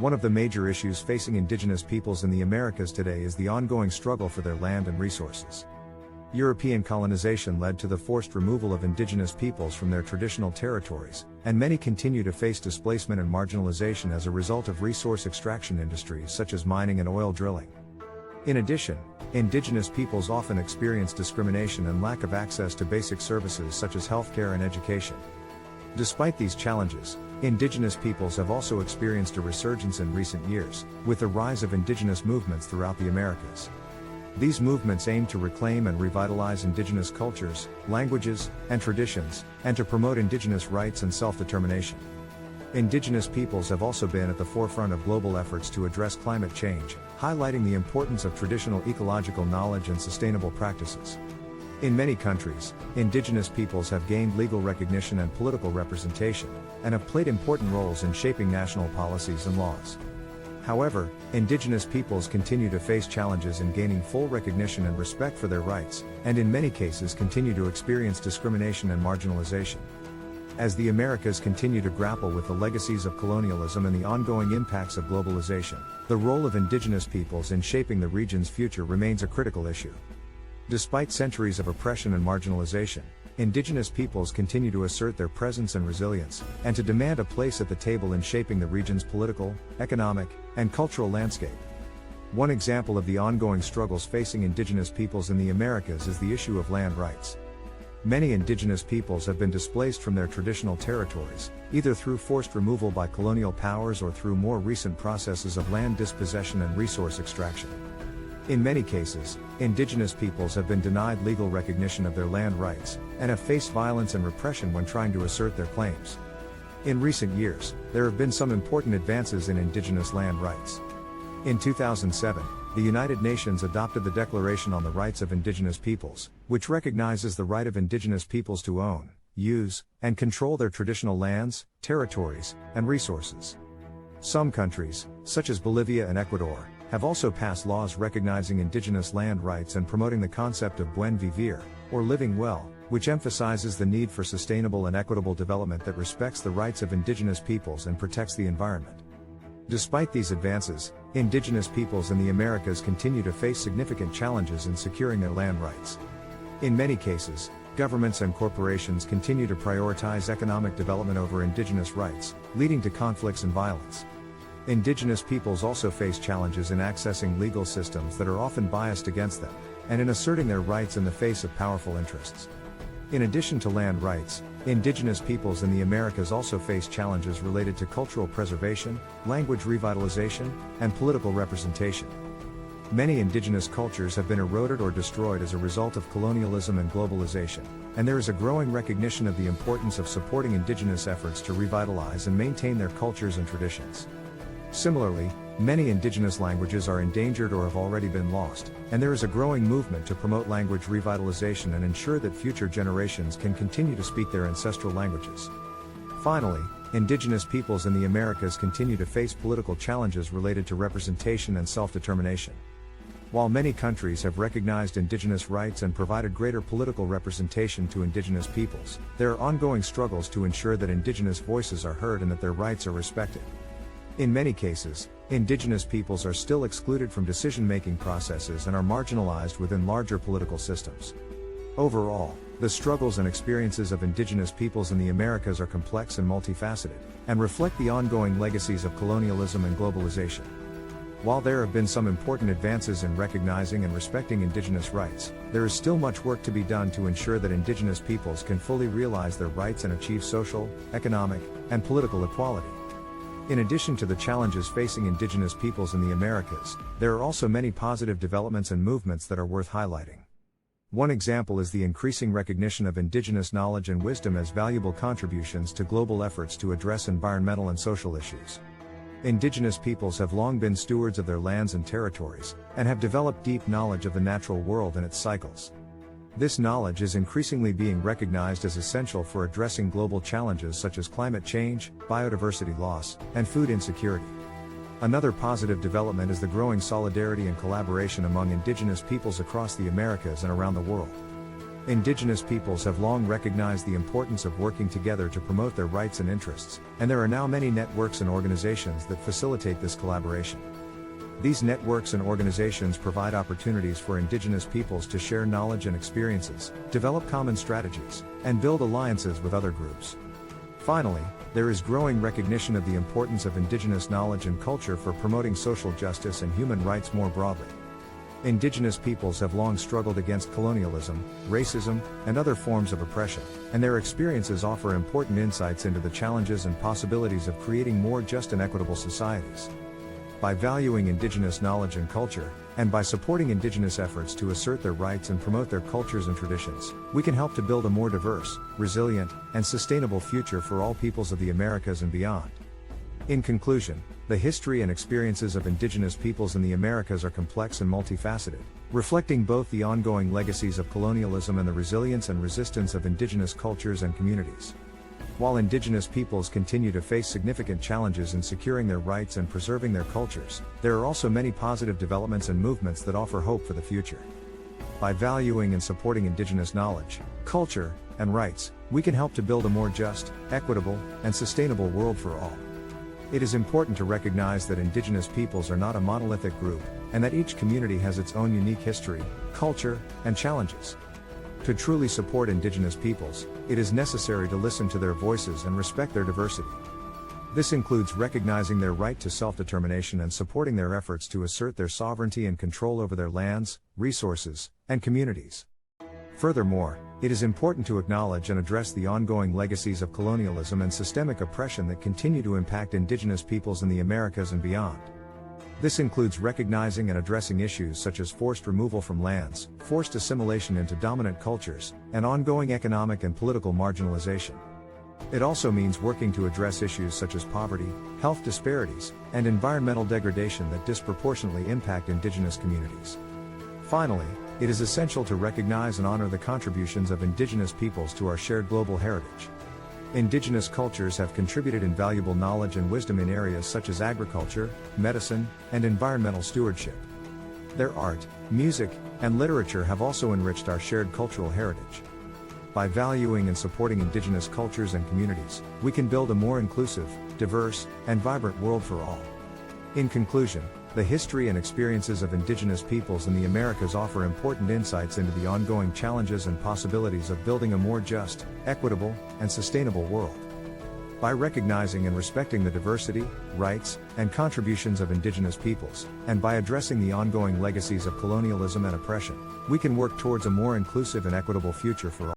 One of the major issues facing indigenous peoples in the Americas today is the ongoing struggle for their land and resources. European colonization led to the forced removal of indigenous peoples from their traditional territories, and many continue to face displacement and marginalization as a result of resource extraction industries such as mining and oil drilling. In addition, indigenous peoples often experience discrimination and lack of access to basic services such as healthcare and education. Despite these challenges, indigenous peoples have also experienced a resurgence in recent years, with the rise of indigenous movements throughout the Americas. These movements aim to reclaim and revitalize indigenous cultures, languages, and traditions, and to promote indigenous rights and self-determination. Indigenous peoples have also been at the forefront of global efforts to address climate change, highlighting the importance of traditional ecological knowledge and sustainable practices. In many countries, indigenous peoples have gained legal recognition and political representation, and have played important roles in shaping national policies and laws. However, indigenous peoples continue to face challenges in gaining full recognition and respect for their rights, and in many cases continue to experience discrimination and marginalization. As the Americas continue to grapple with the legacies of colonialism and the ongoing impacts of globalization, the role of indigenous peoples in shaping the region's future remains a critical issue. Despite centuries of oppression and marginalization, indigenous peoples continue to assert their presence and resilience, and to demand a place at the table in shaping the region's political, economic, and cultural landscape. One example of the ongoing struggles facing indigenous peoples in the Americas is the issue of land rights. Many indigenous peoples have been displaced from their traditional territories, either through forced removal by colonial powers or through more recent processes of land dispossession and resource extraction. In many cases, indigenous peoples have been denied legal recognition of their land rights, and have faced violence and repression when trying to assert their claims. In recent years, there have been some important advances in indigenous land rights. In 2007, the United Nations adopted the Declaration on the Rights of Indigenous Peoples, which recognizes the right of indigenous peoples to own, use, and control their traditional lands, territories, and resources. Some countries, such as Bolivia and Ecuador, have also passed laws recognizing indigenous land rights and promoting the concept of buen vivir, or living well, which emphasizes the need for sustainable and equitable development that respects the rights of indigenous peoples and protects the environment. Despite these advances, indigenous peoples in the Americas continue to face significant challenges in securing their land rights. In many cases, governments and corporations continue to prioritize economic development over indigenous rights, leading to conflicts and violence. Indigenous peoples also face challenges in accessing legal systems that are often biased against them, and in asserting their rights in the face of powerful interests. In addition to land rights, indigenous peoples in the Americas also face challenges related to cultural preservation, language revitalization, and political representation. Many indigenous cultures have been eroded or destroyed as a result of colonialism and globalization, and there is a growing recognition of the importance of supporting indigenous efforts to revitalize and maintain their cultures and traditions. Similarly, many indigenous languages are endangered or have already been lost, and there is a growing movement to promote language revitalization and ensure that future generations can continue to speak their ancestral languages. Finally, indigenous peoples in the Americas continue to face political challenges related to representation and self-determination. While many countries have recognized indigenous rights and provided greater political representation to indigenous peoples, there are ongoing struggles to ensure that indigenous voices are heard and that their rights are respected. In many cases, indigenous peoples are still excluded from decision-making processes and are marginalized within larger political systems. Overall, the struggles and experiences of indigenous peoples in the Americas are complex and multifaceted, and reflect the ongoing legacies of colonialism and globalization. While there have been some important advances in recognizing and respecting indigenous rights, there is still much work to be done to ensure that indigenous peoples can fully realize their rights and achieve social, economic, and political equality. In addition to the challenges facing indigenous peoples in the Americas, there are also many positive developments and movements that are worth highlighting. One example is the increasing recognition of indigenous knowledge and wisdom as valuable contributions to global efforts to address environmental and social issues. Indigenous peoples have long been stewards of their lands and territories, and have developed deep knowledge of the natural world and its cycles. This knowledge is increasingly being recognized as essential for addressing global challenges such as climate change, biodiversity loss, and food insecurity. Another positive development is the growing solidarity and collaboration among indigenous peoples across the Americas and around the world. Indigenous peoples have long recognized the importance of working together to promote their rights and interests, and there are now many networks and organizations that facilitate this collaboration. These networks and organizations provide opportunities for indigenous peoples to share knowledge and experiences, develop common strategies, and build alliances with other groups. Finally, there is growing recognition of the importance of indigenous knowledge and culture for promoting social justice and human rights more broadly. Indigenous peoples have long struggled against colonialism, racism, and other forms of oppression, and their experiences offer important insights into the challenges and possibilities of creating more just and equitable societies. By valuing indigenous knowledge and culture, and by supporting indigenous efforts to assert their rights and promote their cultures and traditions, we can help to build a more diverse, resilient, and sustainable future for all peoples of the Americas and beyond. In conclusion, the history and experiences of indigenous peoples in the Americas are complex and multifaceted, reflecting both the ongoing legacies of colonialism and the resilience and resistance of indigenous cultures and communities. While indigenous peoples continue to face significant challenges in securing their rights and preserving their cultures, there are also many positive developments and movements that offer hope for the future. By valuing and supporting indigenous knowledge, culture, and rights, we can help to build a more just, equitable, and sustainable world for all. It is important to recognize that indigenous peoples are not a monolithic group, and that each community has its own unique history, culture, and challenges. To truly support indigenous peoples, it is necessary to listen to their voices and respect their diversity. This includes recognizing their right to self-determination and supporting their efforts to assert their sovereignty and control over their lands, resources, and communities. Furthermore, it is important to acknowledge and address the ongoing legacies of colonialism and systemic oppression that continue to impact indigenous peoples in the Americas and beyond. This includes recognizing and addressing issues such as forced removal from lands, forced assimilation into dominant cultures, and ongoing economic and political marginalization. It also means working to address issues such as poverty, health disparities, and environmental degradation that disproportionately impact indigenous communities. Finally, it is essential to recognize and honor the contributions of indigenous peoples to our shared global heritage. Indigenous cultures have contributed invaluable knowledge and wisdom in areas such as agriculture, medicine, and environmental stewardship. Their art, music, and literature have also enriched our shared cultural heritage. By valuing and supporting indigenous cultures and communities, we can build a more inclusive, diverse, and vibrant world for all. In conclusion, the history and experiences of indigenous peoples in the Americas offer important insights into the ongoing challenges and possibilities of building a more just, equitable, and sustainable world. By recognizing and respecting the diversity, rights, and contributions of indigenous peoples, and by addressing the ongoing legacies of colonialism and oppression, we can work towards a more inclusive and equitable future for all.